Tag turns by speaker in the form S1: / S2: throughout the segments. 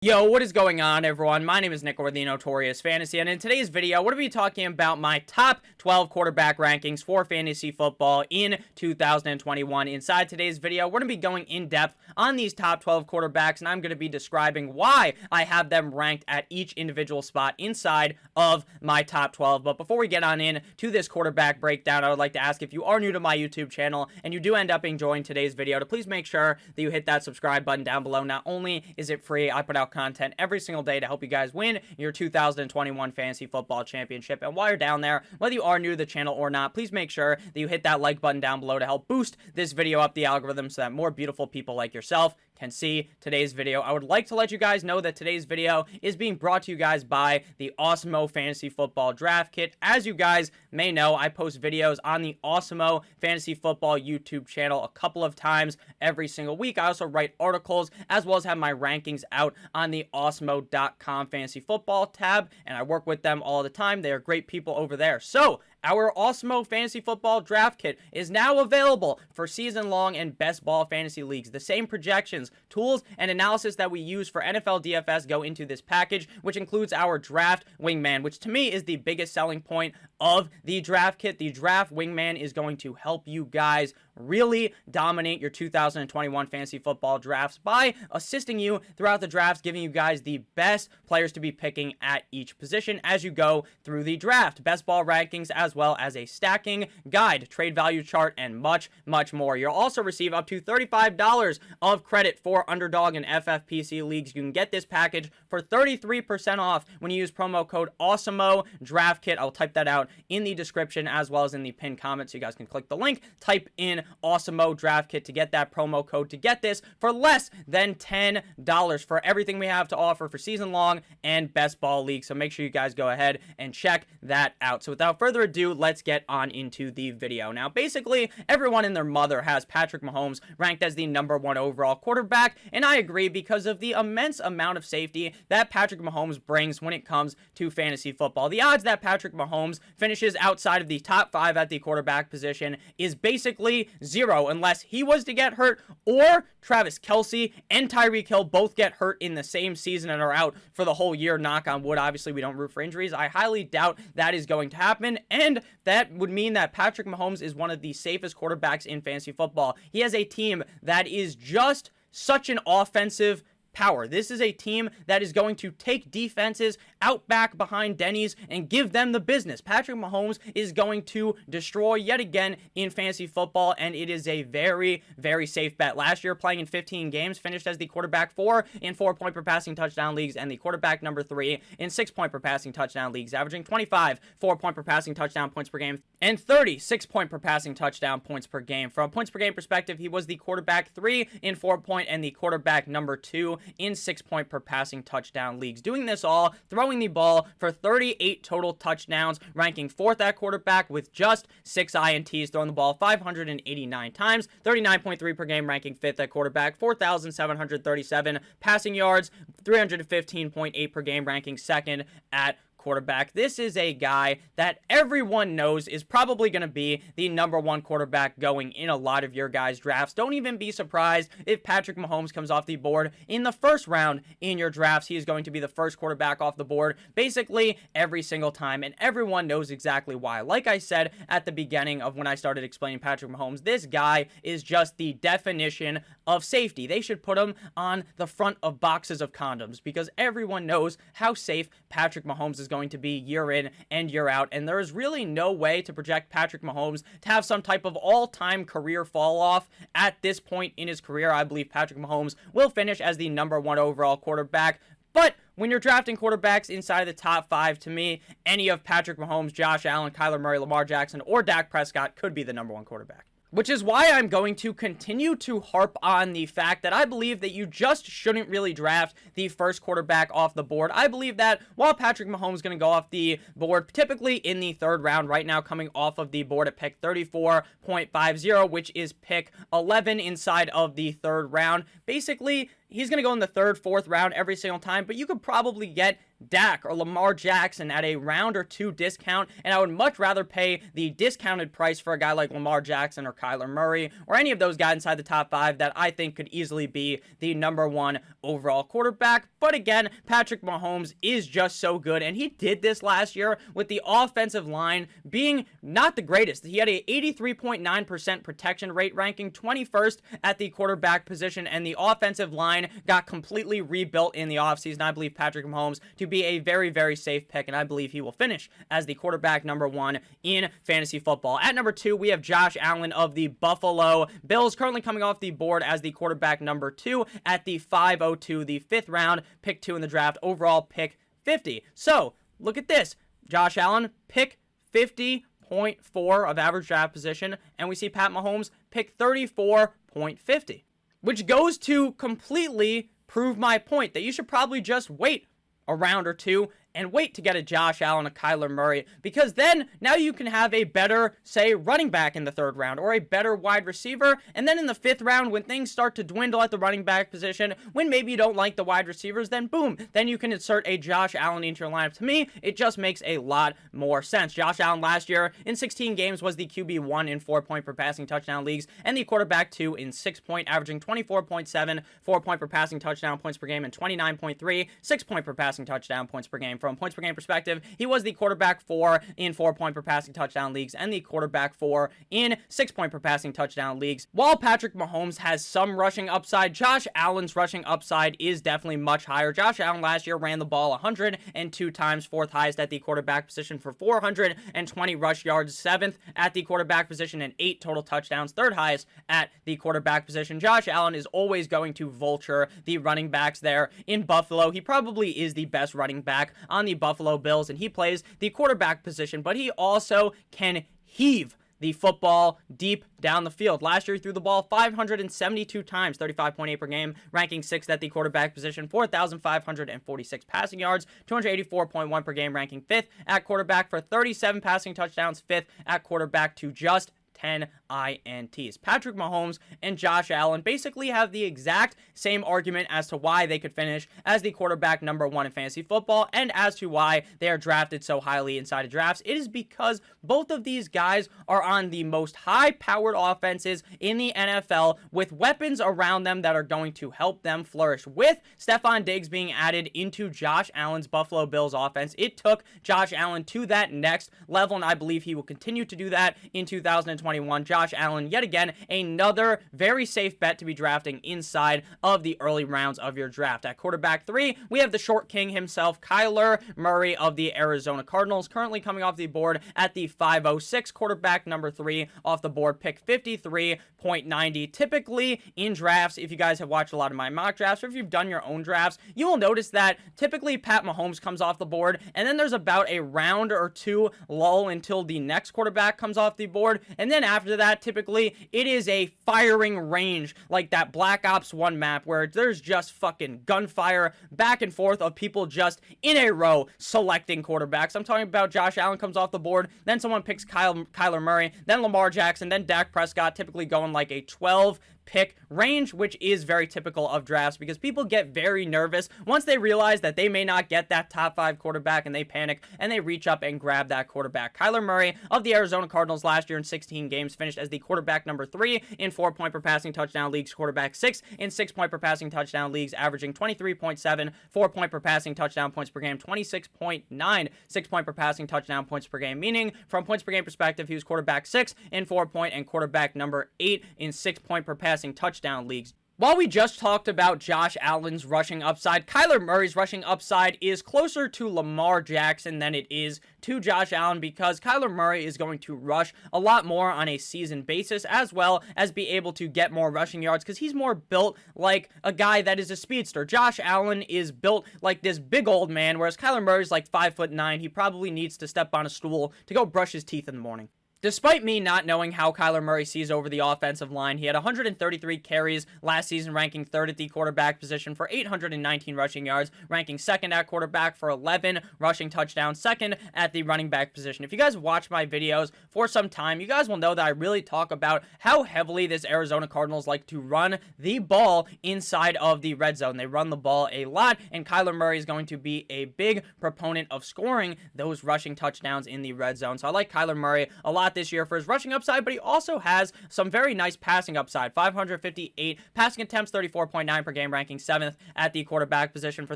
S1: Yo, what is going on, everyone? My name is Nick, or the Notorious Fantasy, and in today's video, we're going to be talking about my top 12 quarterback rankings for fantasy football in 2021. Inside today's video, we're going to be going in depth on these top 12 quarterbacks, and I'm going to be describing why I have them ranked at each individual spot inside of my top 12. But before we get on in to this quarterback breakdown, I would like to ask, if you are new to my YouTube channel and you do end up enjoying today's video, to please make sure that you hit that subscribe button down below. Not only is it free, I put out content every single day to help you guys win your 2021 fantasy football championship. And while you're down there, whether you are new to the channel or not, please make sure that you hit that like button down below to help boost this video up the algorithm so that more beautiful people like yourself can see today's video. I would like to let you guys know that today's video is being brought to you guys by the Awesemo Fantasy Football Draft Kit. As you guys may know, I post videos on the Awesemo Fantasy Football YouTube channel a couple of times every single week. I also write articles as well as have my rankings out on the awesemo.com fantasy football tab, and I work with them all the time. They are great people over there. So our Awesemo Fantasy Football Draft Kit is now available for season-long and best ball fantasy leagues. The same projections, tools, and analysis that we use for NFL DFS go into this package, which includes our Draft Wingman, which to me is the biggest selling point of the Draft Kit. The Draft Wingman is going to help you guys really dominate your 2021 fantasy football drafts by assisting you throughout the drafts, giving you guys the best players to be picking at each position as you go through the draft. Best ball rankings, as well as a stacking guide, trade value chart, and much, much more. You'll also receive up to $35 of credit for Underdog and FFPC leagues. You can get this package for 33% off when you use promo code Awesemo Draft Kit. I'll type that out in the description as well as in the pinned comment, so you guys can click the link, type in Awesemo Draft Kit to get that promo code to get this for less than $10 for everything we have to offer for season long and best ball league. So make sure you guys go ahead and check that out. So without further ado, let's get on into the video. Now, basically, everyone and their mother has Patrick Mahomes ranked as the #1 overall quarterback, and I agree because of the immense amount of safety that Patrick Mahomes brings when it comes to fantasy football. The odds that Patrick Mahomes finishes outside of the top 5 at the quarterback position is basically zero unless he was to get hurt or Travis Kelce and Tyreek Hill both get hurt in the same season and are out for the whole year. Knock on wood. Obviously, we don't root for injuries. I highly doubt that is going to happen, and that would mean that Patrick Mahomes is one of the safest quarterbacks in fantasy football. He has a team that is just such an offensive power. This is a team that is going to take defenses out back behind Denny's and give them the business. Patrick Mahomes is going to destroy yet again in fantasy football, and it is a very, very safe bet. Last year, playing in 15 games, finished as the quarterback 4 in 4-point per passing touchdown leagues and the quarterback number 3 in 6-point per passing touchdown leagues, averaging 25 4-point per passing touchdown points per game and 30 6-point per passing touchdown points per game. From a points per game perspective, he was the quarterback 3 in 4-point and the quarterback number 2 in 6-point per passing touchdown leagues. Doing this all, throwing the ball for 38 total touchdowns, ranking 4th at quarterback with just 6 INTs, throwing the ball 589 times, 39.3 per game, ranking 5th at quarterback, 4,737 passing yards, 315.8 per game, ranking 2nd at quarterback. This is a guy that everyone knows is probably going to be the #1 quarterback going in a lot of your guys' drafts. Don't even be surprised if Patrick Mahomes comes off the board in the first round in your drafts. He is going to be the first quarterback off the board basically every single time, and everyone knows exactly why. Like I said at the beginning of when I started explaining Patrick Mahomes, this guy is just the definition of safety. They should put him on the front of boxes of condoms because everyone knows how safe Patrick Mahomes is going to be year in and year out, and there is really no way to project Patrick Mahomes to have some type of all-time career fall off at this point in his career. I believe Patrick Mahomes will finish as the #1 overall quarterback. But when you're drafting quarterbacks inside of the top 5, to me, any of Patrick Mahomes, Josh Allen, Kyler Murray, Lamar Jackson, or Dak Prescott could be the #1 quarterback. Which is why I'm going to continue to harp on the fact that I believe that you just shouldn't really draft the first quarterback off the board. I believe that while Patrick Mahomes is going to go off the board typically in the 3rd round, right now coming off of the board at pick 34.50, which is pick 11 inside of the 3rd round, basically he's going to go in the third, fourth round every single time, but you could probably get Dak or Lamar Jackson at a round or two discount, and I would much rather pay the discounted price for a guy like Lamar Jackson or Kyler Murray or any of those guys inside the top 5 that I think could easily be the number 1 overall quarterback. But again, Patrick Mahomes is just so good, and he did this last year with the offensive line being not the greatest. He had a 83.9% protection rate, ranking 21st at the quarterback position, and the offensive line got completely rebuilt in the offseason. I believe Patrick Mahomes to be a very, very safe pick, and I believe he will finish as the quarterback number 1 in fantasy football. At number 2, we have Josh Allen of the Buffalo Bills, currently coming off the board as the quarterback number 2 at the 502, the 5th round, pick 2 in the draft, overall pick 50. So, look at this. Josh Allen, pick 50.4 of average draft position, and we see Pat Mahomes pick 34.50, which goes to completely prove my point that you should probably just wait a round or two and wait to get a Josh Allen, a Kyler Murray, because then now you can have a better, say, running back in the 3rd round or a better wide receiver, and then in the 5th round, when things start to dwindle at the running back position, when maybe you don't like the wide receivers, then boom, then you can insert a Josh Allen into your lineup. To me, it just makes a lot more sense. Josh Allen last year in 16 games was the QB1 in 4-point per passing touchdown leagues and the quarterback 2 in 6-point, averaging 24.7 4-point per passing touchdown points per game and 29.3 6-point per passing touchdown points per game. From points per game perspective, he was the quarterback 4 in 4-point per passing touchdown leagues and the quarterback 4 in 6-point per passing touchdown leagues. While Patrick Mahomes has some rushing upside, Josh Allen's rushing upside is definitely much higher. Josh Allen last year ran the ball 102 times, 4th highest at the quarterback position for 420 rush yards, 7th at the quarterback position, and 8 total touchdowns, 3rd highest at the quarterback position. Josh Allen is always going to vulture the running backs there in Buffalo. He probably is the best running back on the Buffalo Bills, and he plays the quarterback position, but he also can heave the football deep down the field. Last year, he threw the ball 572 times, 35.8 per game, ranking 6th at the quarterback position, 4,546 passing yards, 284.1 per game, ranking 5th at quarterback for 37 passing touchdowns, 5th at quarterback to just 10 INTs. Patrick Mahomes and Josh Allen basically have the exact same argument as to why they could finish as the quarterback number 1 in fantasy football and as to why they are drafted so highly inside of drafts. It is because both of these guys are on the most high-powered offenses in the NFL with weapons around them that are going to help them flourish. With Stephon Diggs being added into Josh Allen's Buffalo Bills offense, it took Josh Allen to that next level, and I believe he will continue to do that in 2021. Josh Allen, yet again, another very safe bet to be drafting inside of the early rounds of your draft. At quarterback 3, we have the short king himself, Kyler Murray of the Arizona Cardinals, currently coming off the board at the 506, quarterback number 3 off the board, pick 53.90. Typically in drafts, if you guys have watched a lot of my mock drafts or if you've done your own drafts, you will notice that typically Pat Mahomes comes off the board, and then there's about a round or two lull until the next quarterback comes off the board, and then after that, typically, it is a firing range like that Black Ops 1 map where there's just fucking gunfire back and forth of people just in a row selecting quarterbacks. I'm talking about Josh Allen comes off the board, then someone picks Kyler Murray, then Lamar Jackson, then Dak Prescott, typically going like a 12 pick range, which is very typical of drafts because people get very nervous once they realize that they may not get that top 5 quarterback, and they panic and they reach up and grab that quarterback. Kyler Murray of the Arizona Cardinals last year in 16 games finished as the quarterback number 3 in 4-point per passing touchdown leagues, quarterback 6 in 6-point per passing touchdown leagues, averaging 23.7 4-point per passing touchdown points per game, 26.9 6-point per passing touchdown points per game, meaning from points per game perspective, he was quarterback 6 in 4-point and quarterback number 8 in 6-point per passing touchdown leagues. While we just talked about Josh Allen's rushing upside, Kyler Murray's rushing upside is closer to Lamar Jackson than it is to Josh Allen because Kyler Murray is going to rush a lot more on a season basis as well as be able to get more rushing yards because he's more built like a guy that is a speedster. Josh Allen is built like this big old man, whereas Kyler Murray's like 5'9". He probably needs to step on a stool to go brush his teeth in the morning. Despite me not knowing how Kyler Murray sees over the offensive line, he had 133 carries last season, ranking third at the quarterback position for 819 rushing yards, ranking second at quarterback for 11 rushing touchdowns, second at the running back position. If you guys watch my videos for some time, you guys will know that I really talk about how heavily this Arizona Cardinals like to run the ball inside of the red zone. They run the ball a lot, and Kyler Murray is going to be a big proponent of scoring those rushing touchdowns in the red zone. So I like Kyler Murray a lot this year for his rushing upside, but he also has some very nice passing upside. 558 passing attempts, 34.9 per game, ranking 7th at the quarterback position for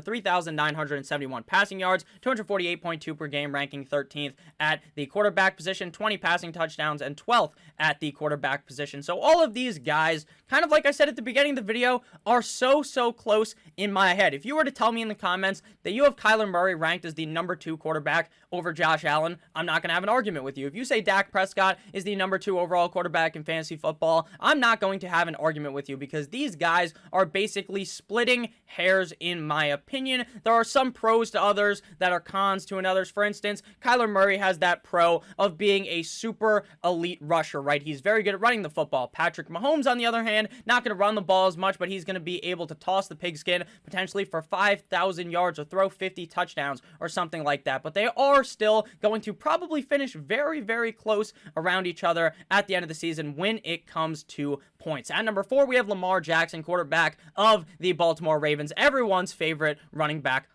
S1: 3,971 passing yards, 248.2 per game, ranking 13th at the quarterback position, 20 passing touchdowns, and 12th at the quarterback position. So all of these guys, kind of like I said at the beginning of the video, are so close in my head. If you were to tell me in the comments that you have Kyler Murray ranked as the number 2 quarterback over Josh Allen, I'm not going to have an argument with you. If you say Dak Prescott is the number 2 overall quarterback in fantasy football, I'm not going to have an argument with you because these guys are basically splitting hairs in my opinion. There are some pros to others that are cons to others. For instance, Kyler Murray has that pro of being a super elite rusher, right? He's very good at running the football. Patrick Mahomes, on the other hand, not going to run the ball as much, but he's going to be able to toss the pigskin potentially for 5,000 yards or throw 50 touchdowns or something like that. But they are still going to probably finish very close around each other at the end of the season when it comes to points. At number 4, we have Lamar Jackson, quarterback of the Baltimore Ravens, everyone's favorite running back.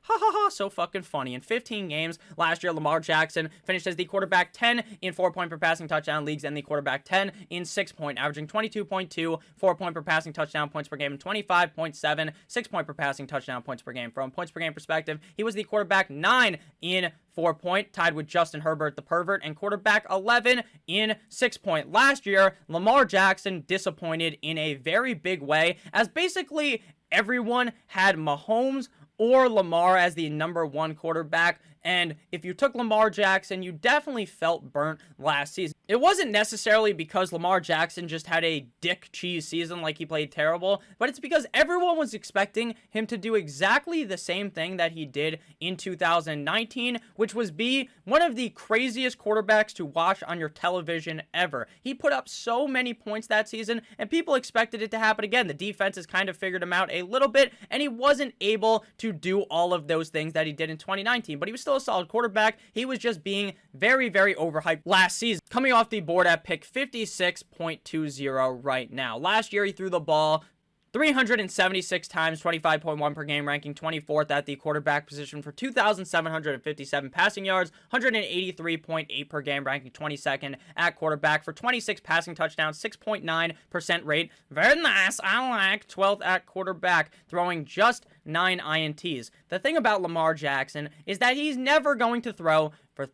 S1: So fucking funny. In 15 games last year, Lamar Jackson finished as the quarterback 10 in 4-point per passing touchdown leagues and the quarterback 10 in 6-point, averaging 22.2 4-point per passing touchdown points per game and 25.7 6-point per passing touchdown points per game. From points per game perspective, he was the quarterback 9 in 4-point, tied with Justin Herbert, the pervert, and quarterback 11 in 6-point. Last year, Lamar Jackson disappointed in a very big way, as basically everyone had Mahomes or Lamar as the number 1 quarterback. And if you took Lamar Jackson, you definitely felt burnt last season. It wasn't necessarily because Lamar Jackson just had a dick cheese season, like he played terrible, but it's because everyone was expecting him to do exactly the same thing that he did in 2019, which was be one of the craziest quarterbacks to watch on your television ever. He put up so many points that season, and people expected it to happen again. The defense has kind of figured him out a little bit, and he wasn't able to do all of those things that he did in 2019, but he was still a solid quarterback. He was just being very overhyped last season, coming off the board at pick 56.20 right now. Last year, he threw the ball 376 times, 25.1 per game, ranking 24th at the quarterback position for 2,757 passing yards, 183.8 per game, ranking 22nd at quarterback for 26 passing touchdowns, 6.9% rate. Very nice. I like 12th at quarterback, throwing just 9 INTs. The thing about Lamar Jackson is that he's never going to throw for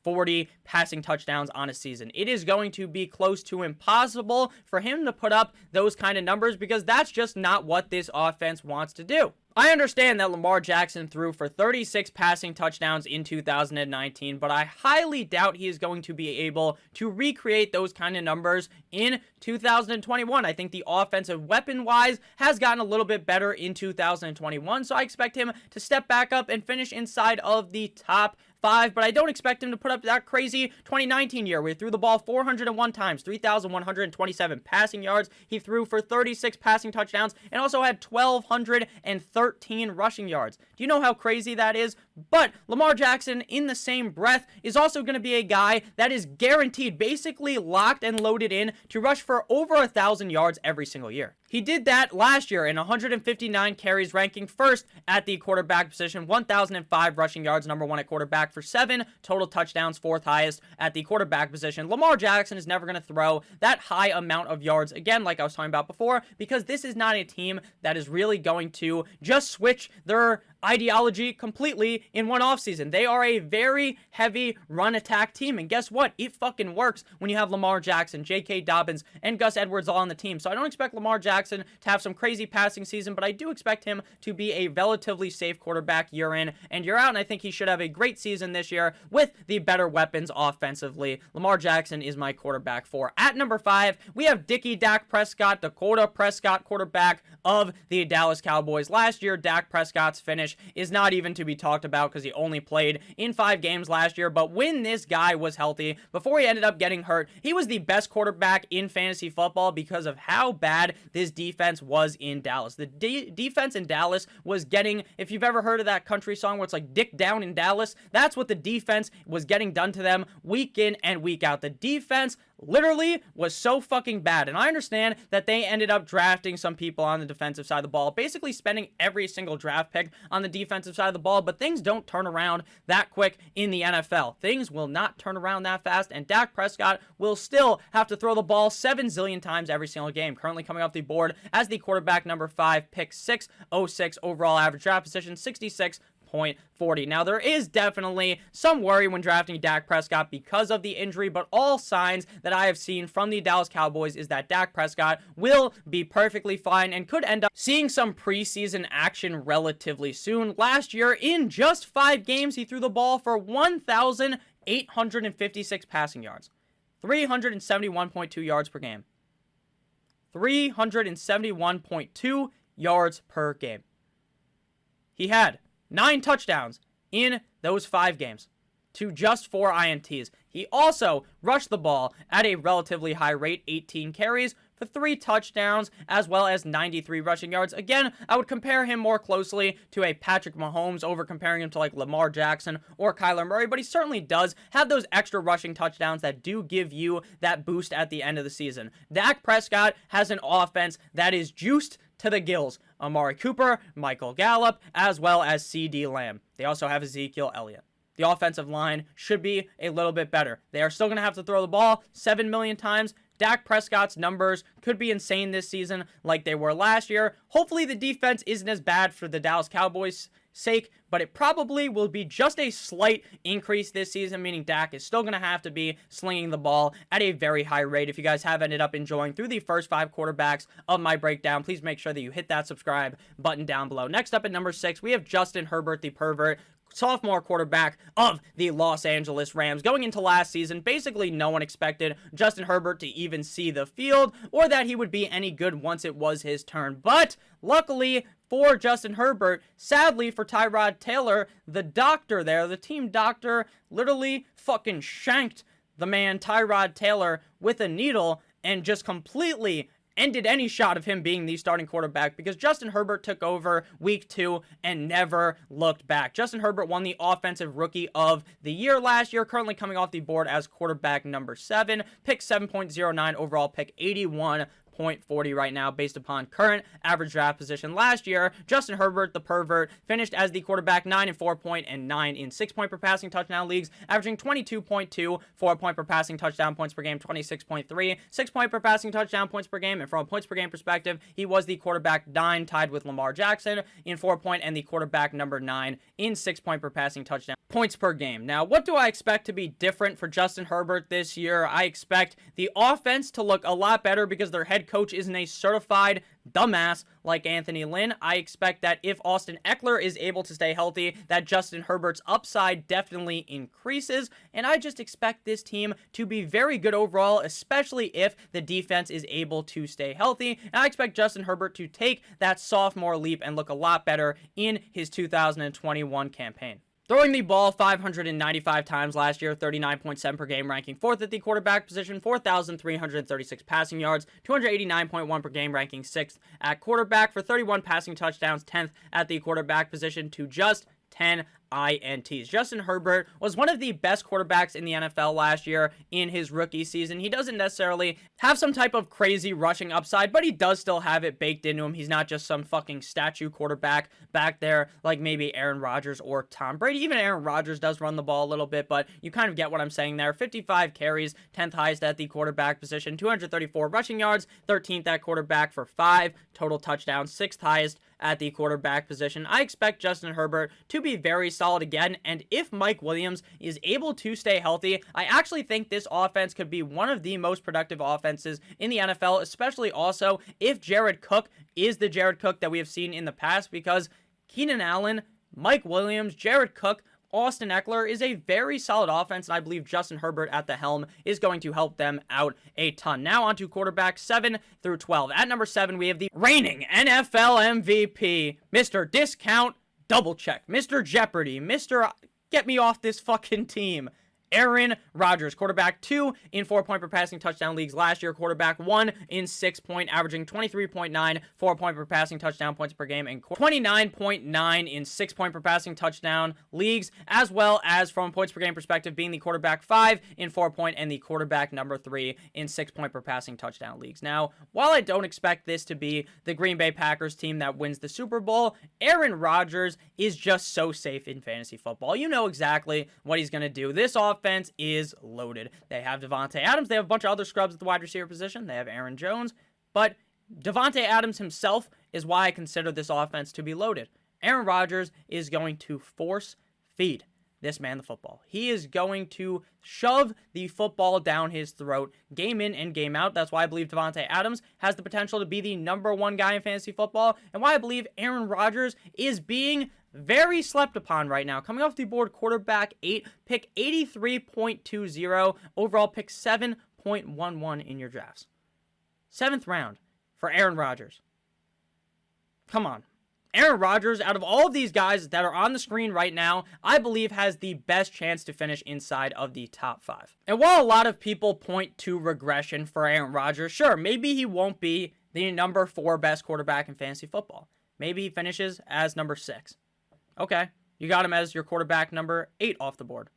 S1: 40 passing touchdowns on a season. It is going to be close to impossible for him to put up those kind of numbers because that's just not what this offense wants to do. I understand that Lamar Jackson threw for 36 passing touchdowns in 2019, but I highly doubt he is going to be able to recreate those kind of numbers in 2021. I think the offensive weapon-wise has gotten a little bit better in 2021, so I expect him to step back up and finish inside of the top 5, but I don't expect him to put up that crazy 2019 year where he threw the ball 401 times, 3,127 passing yards. He threw for 36 passing touchdowns and also had 1,213 rushing yards. Do you know how crazy that is? But Lamar Jackson, in the same breath, is also going to be a guy that is guaranteed, basically locked and loaded in to rush for over 1,000 yards every single year. He did that last year in 159 carries, ranking first at the quarterback position, 1,005 rushing yards, number 1 at quarterback for 7 total touchdowns, 4th highest at the quarterback position. Lamar Jackson is never going to throw that high amount of yards again, like I was talking about before, because this is not a team that is really going to just switch their ideology completely in one offseason. They are a very heavy run attack team, and guess what? It fucking works when you have Lamar Jackson, J.K. Dobbins, and Gus Edwards all on the team. So I don't expect Lamar Jackson to have some crazy passing season, but I do expect him to be a relatively safe quarterback year in and year out, and I think he should have a great season this year with the better weapons offensively. Lamar Jackson is my quarterback 4. At number 5, we have Dak Prescott, Dakota Prescott, quarterback of the Dallas Cowboys. Last year, Dak Prescott's finish finish is not even to be talked about because he only played in 5 games last year. But when this guy was healthy, before he ended up getting hurt, he was the best quarterback in fantasy football because of how bad this defense was in Dallas. The defense in Dallas was getting, if you've ever heard of that country song where it's like dick down in Dallas, that's what the defense was getting done to them week in and week out. The defense literally was so fucking bad. And I understand that they ended up drafting some people on the defensive side of the ball, basically spending every single draft pick on the defensive side of the ball, but things don't turn around that quick in the NFL. Things will not turn around that fast, and Dak Prescott will still have to throw the ball 7 zillion times every single game. Currently coming off the board as the quarterback number 5, pick 606 overall average draft position, 66.40. Now, there is definitely some worry when drafting Dak Prescott because of the injury, but all signs that I have seen from the Dallas Cowboys is that Dak Prescott will be perfectly fine and could end up seeing some preseason action relatively soon. Last year, in just 5 games, he threw the ball for 1,856 passing yards, 371.2 yards per game. 371.2 yards per game. He had 9 touchdowns in those 5 games to just 4 INTs. He also rushed the ball at a relatively high rate, 18 carries for 3 touchdowns, as well as 93 rushing yards. Again, I would compare him more closely to a Patrick Mahomes over comparing him to like Lamar Jackson or Kyler Murray, but he certainly does have those extra rushing touchdowns that do give you that boost at the end of the season. Dak Prescott has an offense that is juiced to the gills. Amari Cooper, Michael Gallup, as well as CD Lamb. They also have Ezekiel Elliott. The offensive line should be a little bit better. They are still going to have to throw the ball 7 million times. Dak Prescott's numbers could be insane this season like they were last year. Hopefully the defense isn't as bad for the Dallas Cowboys' sake, but it probably will be just a slight increase this season, meaning Dak is still going to have to be slinging the ball at a very high rate. If you guys have ended up enjoying through the first 5 quarterbacks of my breakdown, please make sure that you hit that subscribe button down below. Next up at number 6, we have Justin Herbert, the pervert, sophomore quarterback of the Los Angeles Rams. Going into last season, basically no one expected Justin Herbert to even see the field or that he would be any good once it was his turn. But luckily for Justin Herbert, sadly for Tyrod Taylor, the doctor there, the team doctor, literally fucking shanked the man Tyrod Taylor with a needle and just completely ended any shot of him being the starting quarterback because Justin Herbert took over week 2 and never looked back. Justin Herbert won the Offensive Rookie of the Year last year, currently coming off the board as quarterback number 7, pick 7.09 overall, pick 81.40 right now based upon current average draft position. Last year, Justin Herbert, the pervert, finished as the quarterback 9 in 4-point and 9 in 6-point per passing touchdown leagues, averaging 22.2 4-point per passing touchdown points per game, 26.3 6-point per passing touchdown points per game. And from a points per game perspective, he was the quarterback 9, tied with Lamar Jackson in 4-point, and the quarterback number 9 in 6-point per passing touchdown points per game. Now, what do I expect to be different for Justin Herbert this year? I expect the offense to look a lot better because their head coach isn't a certified dumbass like Anthony Lynn. I expect that if Austin Eckler is able to stay healthy, that Justin Herbert's upside definitely increases, and I just expect this team to be very good overall, especially if the defense is able to stay healthy, and I expect Justin Herbert to take that sophomore leap and look a lot better in his 2021 campaign. Throwing the ball 595 times last year, 39.7 per game, ranking 4th at the quarterback position, 4,336 passing yards, 289.1 per game, ranking 6th at quarterback for 31 passing touchdowns, 10th at the quarterback position to just 10 INTs. Justin Herbert was one of the best quarterbacks in the NFL last year in his rookie season. He doesn't necessarily have some type of crazy rushing upside, but he does still have it baked into him. He's not just some fucking statue quarterback back there like maybe Aaron Rodgers or Tom Brady. Even Aaron Rodgers does run the ball a little bit, but you kind of get what I'm saying there. 55 carries, 10th highest at the quarterback position, 234 rushing yards, 13th at quarterback for 5 total touchdowns, 6th highest at the quarterback position. I expect Justin Herbert to be very solid again, and if Mike Williams is able to stay healthy, I actually think this offense could be one of the most productive offenses in the NFL, especially also if Jared Cook is the Jared Cook that we have seen in the past, because Keenan Allen, Mike Williams, Jared Cook, Austin Eckler is a very solid offense, and I believe Justin Herbert at the helm is going to help them out a ton. Now on to quarterbacks 7 through 12. At number 7, we have the reigning NFL MVP, Mr. Discount Double check. Mr. Jeopardy. Mr. Get me off this fucking team. Aaron Rodgers, quarterback 2 in 4-point per passing touchdown leagues last year, quarterback 1 in 6-point, averaging 23.9 4-point per passing touchdown points per game, and 29.9 in 6-point per passing touchdown leagues, as well as from a points per game perspective, being the quarterback 5 in 4-point and the quarterback number 3 in 6-point per passing touchdown leagues. Now, while I don't expect this to be the Green Bay Packers team that wins the Super Bowl, Aaron Rodgers is just so safe in fantasy football. You know exactly what he's going to do. This offense is loaded. They have Davante Adams. They have a bunch of other scrubs at the wide receiver position. They have Aaron Jones. But Davante Adams himself is why I consider this offense to be loaded. Aaron Rodgers is going to force feed this man the football. He is going to shove the football down his throat game in and game out. That's why I believe Davante Adams has the potential to be the number 1 guy in fantasy football, and why I believe Aaron Rodgers is being very slept upon right now. Coming off the board, quarterback 8, pick 83.20, overall pick 7.11 in your drafts. 7th round for Aaron Rodgers. Come on. Aaron Rodgers, out of all of these guys that are on the screen right now, I believe has the best chance to finish inside of the top 5. And while a lot of people point to regression for Aaron Rodgers, sure, maybe he won't be the number 4 best quarterback in fantasy football. Maybe he finishes as number 6. Okay, you got him as your quarterback number 8 off the board.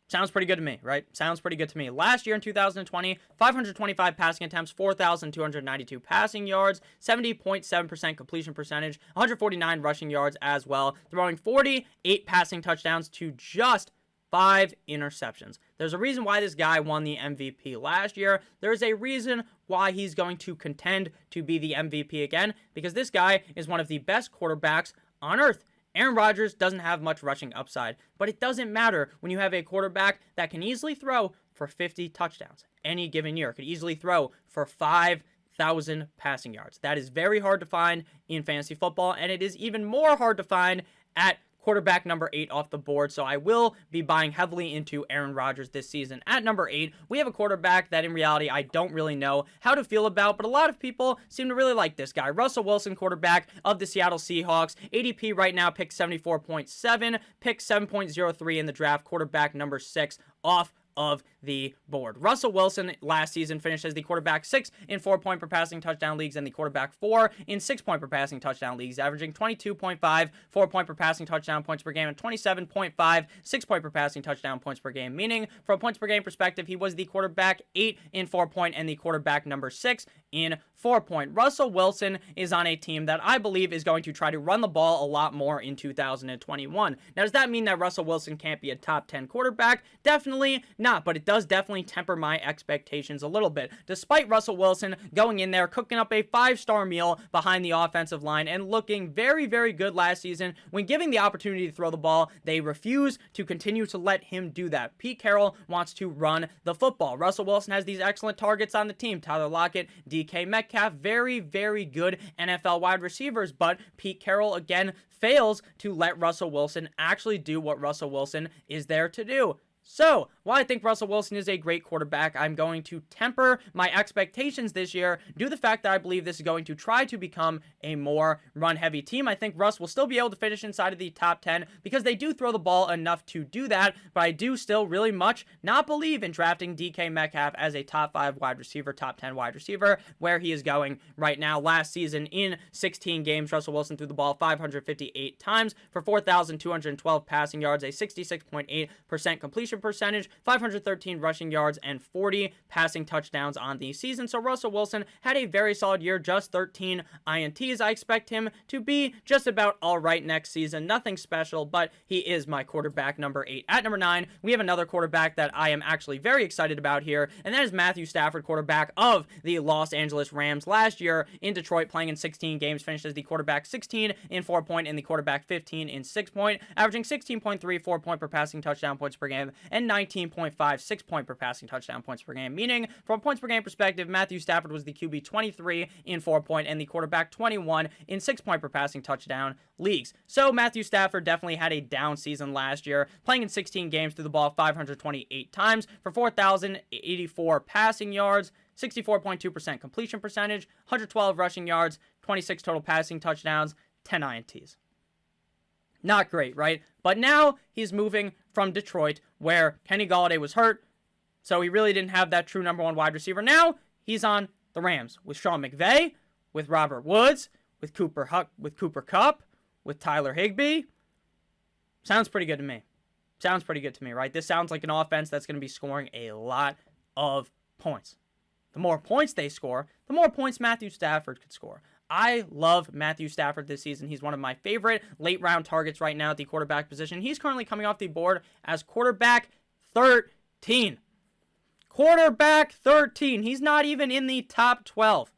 S1: Sounds pretty good to me, right? Sounds pretty good to me. Last year in 2020, 525 passing attempts, 4,292 passing yards, 70.7% completion percentage, 149 rushing yards as well, throwing 48 passing touchdowns to just 5 interceptions. There's a reason why this guy won the MVP last year. There's a reason why he's going to contend to be the MVP again, because this guy is one of the best quarterbacks on earth. Aaron Rodgers doesn't have much rushing upside, but it doesn't matter when you have a quarterback that can easily throw for 50 touchdowns any given year, could easily throw for 5,000 passing yards. That is very hard to find in fantasy football, and it is even more hard to find at quarterback number 8 off the board, so I will be buying heavily into Aaron Rodgers this season. At number 8, we have a quarterback that in reality I don't really know how to feel about, but a lot of people seem to really like this guy. Russell Wilson, quarterback of the Seattle Seahawks. ADP right now, pick 74.7, pick 7.03 in the draft, quarterback number 6 off of the board. Russell Wilson last season finished as the quarterback 6 in 4-point per passing touchdown leagues and the quarterback 4 in 6-point per passing touchdown leagues, averaging 22.5 4-point per passing touchdown points per game and 27.5 6-point per passing touchdown points per game, meaning from a points per game perspective, he was the quarterback 8 in 4-point and the quarterback number 6 in 4-point. Russell Wilson is on a team that I believe is going to try to run the ball a lot more in 2021. Now, does that mean that Russell Wilson can't be a top 10 quarterback? Definitely not, but it does definitely temper my expectations a little bit. Despite Russell Wilson going in there, cooking up a 5-star meal behind the offensive line and looking very, very good last season, when giving the opportunity to throw the ball, they refuse to continue to let him do that. Pete Carroll wants to run the football. Russell Wilson has these excellent targets on the team. Tyler Lockett, DK Metcalf, very, very good NFL wide receivers, but Pete Carroll, again, fails to let Russell Wilson actually do what Russell Wilson is there to do. So, while I think Russell Wilson is a great quarterback, I'm going to temper my expectations this year due to the fact that I believe this is going to try to become a more run-heavy team. I think Russ will still be able to finish inside of the top 10 because they do throw the ball enough to do that, but I do still really much not believe in drafting DK Metcalf as a top 5 wide receiver, top 10 wide receiver, where he is going right now. Last season, in 16 games, Russell Wilson threw the ball 558 times for 4,212 passing yards, a 66.8% completion percentage, 513 rushing yards, and 40 passing touchdowns on the season. So Russell Wilson had a very solid year, just 13 INTs. I expect him to be just about all right next season. Nothing special, but he is my quarterback number 8. At number 9, we have another quarterback that I am actually very excited about here, and that is Matthew Stafford, quarterback of the Los Angeles Rams. Last year in Detroit, playing in 16 games, finished as the quarterback 16 in 4-point and the quarterback 15 in 6-point, averaging 16.3 4-point per passing touchdown points per game and 19.5 6-point per passing touchdown points per game, meaning from a points per game perspective, Matthew Stafford was the QB 23 in 4-point and the quarterback 21 in 6-point per passing touchdown leagues. So Matthew Stafford definitely had a down season last year, playing in 16 games, threw the ball 528 times for 4,084 passing yards, 64.2% completion percentage, 112 rushing yards, 26 total passing touchdowns, 10 INTs. Not great, right? But now he's moving from Detroit, where Kenny Golladay was hurt, so he really didn't have that true number one wide receiver. Now he's on the Rams with Sean McVay, with Robert Woods, with Cooper Kupp, with Tyler Higbee. Sounds pretty good to me. Sounds pretty good to me, right? This sounds like an offense that's going to be scoring a lot of points. The more points they score, the more points Matthew Stafford could score. I love Matthew Stafford this season. He's one of my favorite late-round targets right now at the quarterback position. He's currently coming off the board as quarterback 13. Quarterback 13. He's not even in the top 12.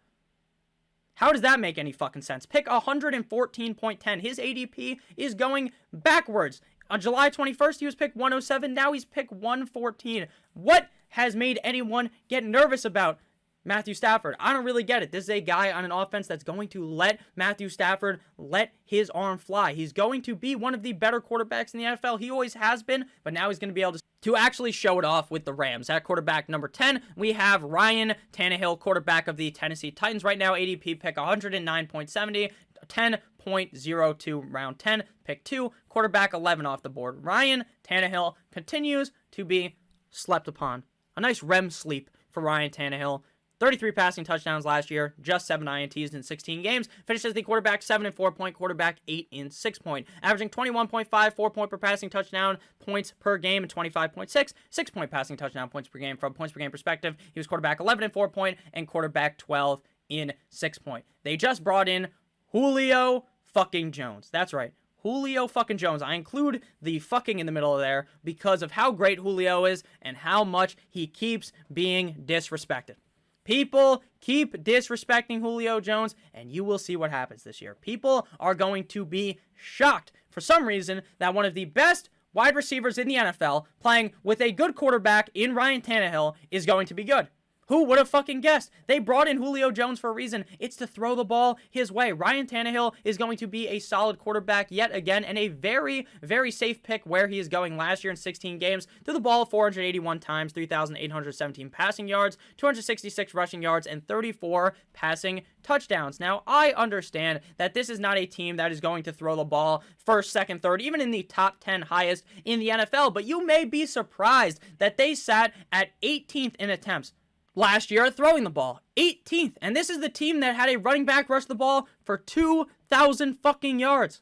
S1: How does that make any fucking sense? Pick 114.10. His ADP is going backwards. On July 21st, he was pick 107. Now he's pick 114. What has made anyone get nervous about Matthew Stafford? I don't really get it. This is a guy on an offense that's going to let Matthew Stafford let his arm fly. He's going to be one of the better quarterbacks in the NFL. He always has been, but now he's going to be able to actually show it off with the Rams. At quarterback number 10, we have Ryan Tannehill, quarterback of the Tennessee Titans. Right now, ADP pick 109.70, 10.02, round 10, pick 2, quarterback 11 off the board. Ryan Tannehill continues to be slept upon. A nice REM sleep for Ryan Tannehill. 33 passing touchdowns last year, just 7 INTs in 16 games. Finished as the quarterback 7 and 4 point, quarterback 8 and 6 point. Averaging 21.5 4-point per passing touchdown points per game and 25.6 6-point passing touchdown points per game. From points per game perspective, he was quarterback 11 and 4 point and quarterback 12 in 6 point. They just brought in Julio fucking Jones. That's right. Julio fucking Jones. I include the fucking in the middle of there because of how great Julio is and how much he keeps being disrespected. People keep disrespecting Julio Jones, and you will see what happens this year. People are going to be shocked for some reason that one of the best wide receivers in the NFL playing with a good quarterback in Ryan Tannehill is going to be good. Who would have fucking guessed? They brought in Julio Jones for a reason. It's to throw the ball his way. Ryan Tannehill is going to be a solid quarterback yet again, and a very, very safe pick where he is going last year in 16 games. Threw the ball 481 times, 3,817 passing yards, 266 rushing yards, and 34 passing touchdowns. Now, I understand that this is not a team that is going to throw the ball first, second, third, even in the top 10 highest in the NFL, but you may be surprised that they sat at 18th in attempts last year at throwing the ball. 18th. And this is the team that had a running back rush the ball for 2,000 fucking yards.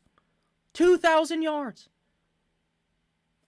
S1: 2,000 yards.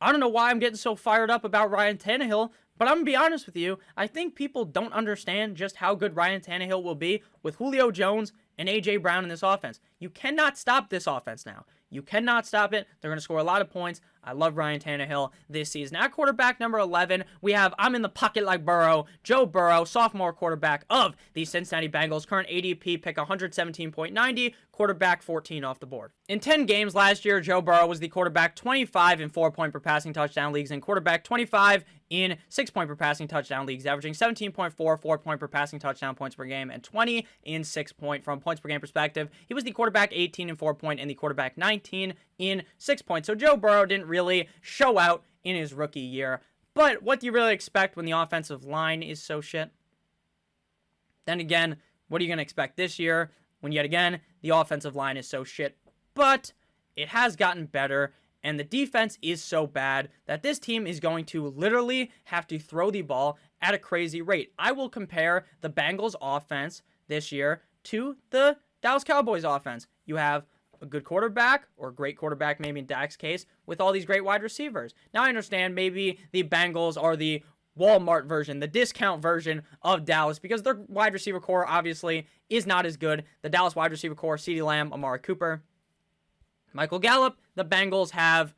S1: I don't know why I'm getting so fired up about Ryan Tannehill, but I'm going to be honest with you. I think people don't understand just how good Ryan Tannehill will be with Julio Jones and A.J. Brown in this offense. You cannot stop this offense now. You cannot stop it. They're going to score a lot of points. I love Ryan Tannehill this season. At quarterback number 11, we have I'm in the pocket like Burrow, Joe Burrow, sophomore quarterback of the Cincinnati Bengals. Current ADP pick 117.90, quarterback 14 off the board. In 10 games last year, Joe Burrow was the quarterback 25 in 4-point per passing touchdown leagues and quarterback 25 in 6-point per passing touchdown leagues, averaging 17.4 4-point per passing touchdown points per game and 20 in 6-point. From points per game perspective, he was the quarterback 18 in 4-point and the quarterback 19 in 6-point. So Joe Burrow didn't really show out in his rookie year. But what do you really expect when the offensive line is so shit? Then again, what are you going to expect this year when yet again the offensive line is so shit? But it has gotten better, and the defense is so bad that this team is going to literally have to throw the ball at a crazy rate. I will compare the Bengals offense this year to the Dallas Cowboys offense. You have a good quarterback, or a great quarterback maybe in Dak's case, with all these great wide receivers. Now I understand maybe the Bengals are the Walmart version, the discount version of Dallas, because their wide receiver core obviously is not as good. The Dallas wide receiver core, CeeDee Lamb, Amari Cooper, Michael Gallup. The Bengals have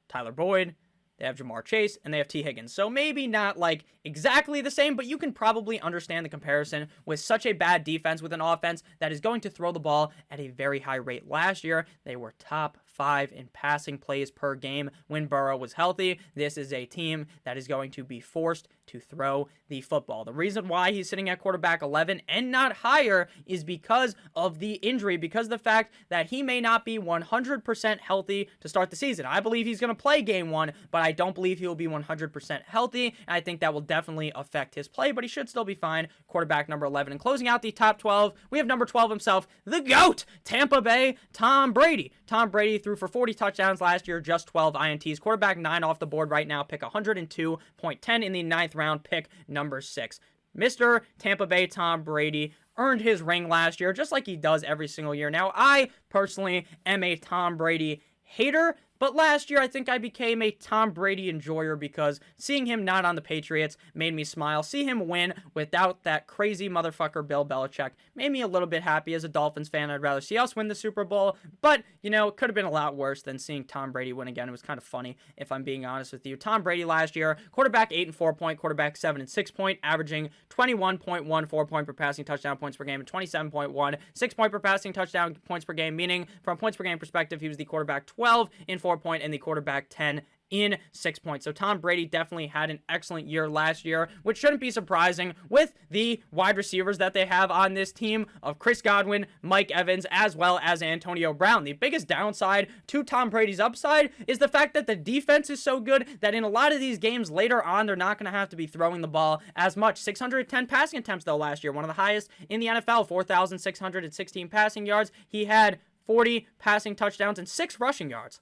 S1: Tyler Boyd, they have Jamar Chase, and they have T. Higgins. So maybe not like exactly the same, but you can probably understand the comparison with such a bad defense with an offense that is going to throw the ball at a very high rate. Last year, they were top 5 in passing plays per game when Burrow was healthy. This is a team that is going to be forced to throw the football. The reason why he's sitting at quarterback 11 and not higher is because of the injury, because of the fact that he may not be 100% healthy to start the season. I believe he's going to play game 1, but I don't believe he will be 100% healthy, and I think that will definitely affect his play, but he should still be fine. Quarterback number 11. And closing out the top 12, we have number 12 himself, the GOAT, Tampa Bay, Tom Brady. Tom Brady threw for 40 touchdowns last year, just 12 INTs. Quarterback 9 off the board right now, pick 102.10 in the 9th round, pick number 6. Mr. Tampa Bay Tom Brady earned his ring last year, just like he does every single year. Now, I personally am a Tom Brady hater, but last year I think I became a Tom Brady enjoyer because seeing him not on the Patriots made me smile. See him win without that crazy motherfucker Bill Belichick made me a little bit happy. As a Dolphins fan, I'd rather see us win the Super Bowl, but, you know, it could have been a lot worse than seeing Tom Brady win again. It was kind of funny, if I'm being honest with you. Tom Brady last year, quarterback 8 and 4 point, quarterback 7 and 6 point, averaging 21.14 point per passing touchdown points per game, and 27.1 6 point per passing touchdown points per game, meaning from points per game perspective, he was the quarterback 12 in 4 point and the quarterback 10 in 6 points. So Tom Brady definitely had an excellent year last year, which shouldn't be surprising with the wide receivers that they have on this team of Chris Godwin, Mike Evans, as well as Antonio Brown. The biggest downside to Tom Brady's upside is the fact that the defense is so good that in a lot of these games later on, they're not going to have to be throwing the ball as much. 610 passing attempts though last year, one of the highest in the NFL, 4,616 passing yards. He had 40 passing touchdowns and 6 rushing yards.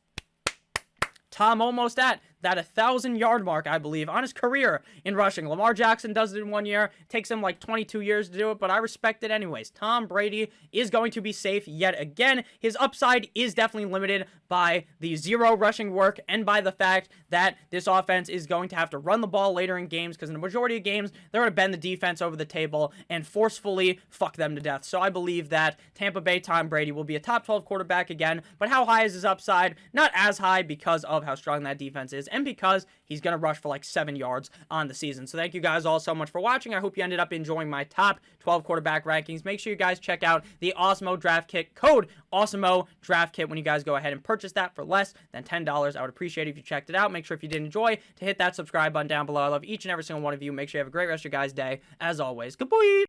S1: Tom almost at that 1,000-yard mark, I believe, on his career in rushing. Lamar Jackson does it in 1 year. It takes him like 22 years to do it, but I respect it anyways. Tom Brady is going to be safe yet again. His upside is definitely limited by the 0 rushing work and by the fact that this offense is going to have to run the ball later in games because in the majority of games, they're going to bend the defense over the table and forcefully fuck them to death. So I believe that Tampa Bay Tom Brady will be a top 12 quarterback again, but how high is his upside? Not as high because of how strong that defense is and because he's going to rush for like 7 yards on the season. So thank you guys all so much for watching. I hope you ended up enjoying my top 12 quarterback rankings. Make sure you guys check out the Awesemo Draft Kit, code Awesemo Draft Kit, when you guys go ahead and purchase that for less than $10. I would appreciate it if you checked it out. Make sure if you did enjoy to hit that subscribe button down below. I love each and every single one of you. Make sure you have a great rest of your guys' day. As always, goodbye.